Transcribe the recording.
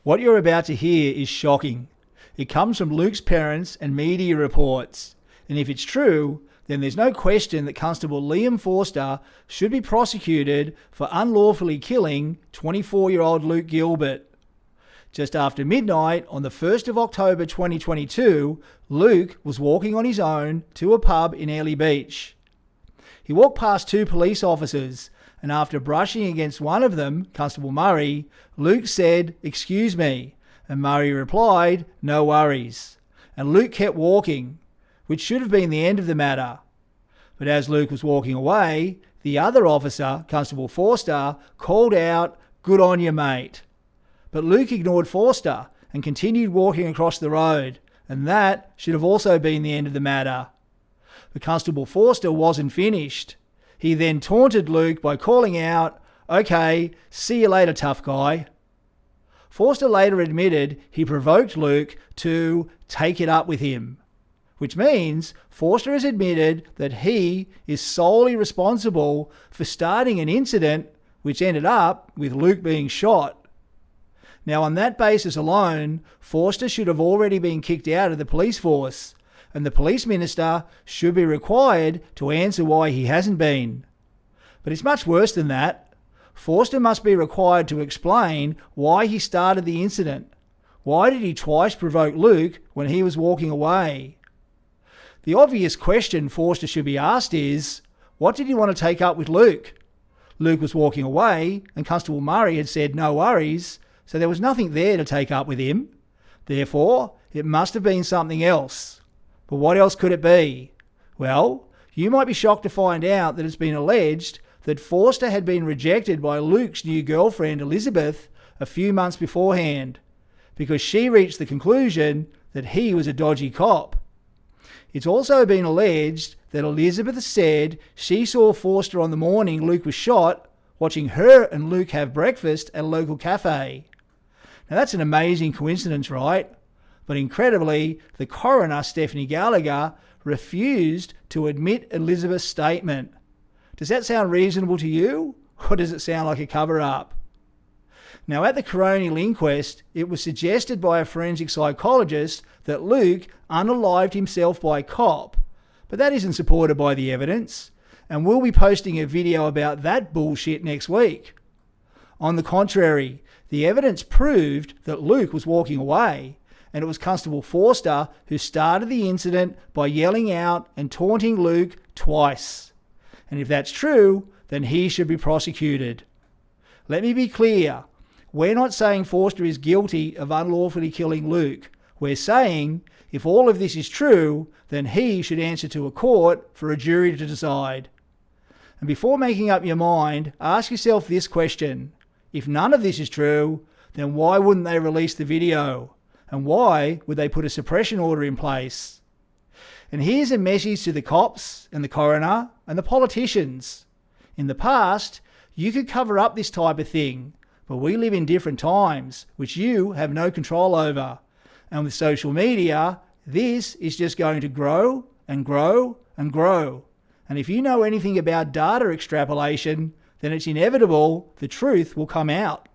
What you're about to hear is shocking. It comes from Luke's parents and media reports. And if it's true, then there's no question that Constable Liam Forster should be prosecuted for unlawfully killing 24-year-old Luke Gilbert. Just after midnight on the 1st of October 2022, Luke was walking on his own to a pub in Airlie Beach. He walked past two police officers, and after brushing against one of them, Constable Murray, Luke said, "Excuse me," and Murray replied, "No worries." And Luke kept walking, which should have been the end of the matter. But as Luke was walking away, the other officer, Constable Forster, called out, "Good on you, mate." But Luke ignored Forster and continued walking across the road, and that should have also been the end of the matter. But Constable Forster wasn't finished. He then taunted Luke by calling out, "Okay, see you later, tough guy." Forster later admitted he provoked Luke to take it up with him, which means Forster has admitted that he is solely responsible for starting an incident which ended up with Luke being shot. Now, on that basis alone, Forster should have already been kicked out of the police force, and the police minister should be required to answer why he hasn't been. But it's much worse than that. Forster must be required to explain why he started the incident. Why did he twice provoke Luke when he was walking away? The obvious question Forster should be asked is, what did he want to take up with Luke? Luke was walking away, and Constable Murray had said no worries, so there was nothing there to take up with him. Therefore, it must have been something else. But what else could it be? Well, you might be shocked to find out that it's been alleged that Forster had been rejected by Luke's new girlfriend Elizabeth a few months beforehand, because she reached the conclusion that he was a dodgy cop. It's also been alleged that Elizabeth said she saw Forster on the morning Luke was shot, watching her and Luke have breakfast at a local cafe. Now that's an amazing coincidence, right? But incredibly, the coroner, Stephanie Gallagher, refused to admit Elizabeth's statement. Does that sound reasonable to you, or does it sound like a cover-up? Now, at the coronial inquest, it was suggested by a forensic psychologist that Luke unalived himself by cop, but that isn't supported by the evidence, and we'll be posting a video about that bullshit next week. On the contrary, the evidence proved that Luke was walking away, and it was Constable Forster who started the incident by yelling out and taunting Luke twice. And if that's true, then he should be prosecuted. Let me be clear. We're not saying Forster is guilty of unlawfully killing Luke. We're saying if all of this is true, then he should answer to a court for a jury to decide. And before making up your mind, ask yourself this question. If none of this is true, then why wouldn't they release the video? And why would they put a suppression order in place? And here's a message to the cops and the coroner and the politicians. In the past, you could cover up this type of thing, but we live in different times, which you have no control over. And with social media, this is just going to grow and grow and grow. And if you know anything about data extrapolation, then it's inevitable the truth will come out.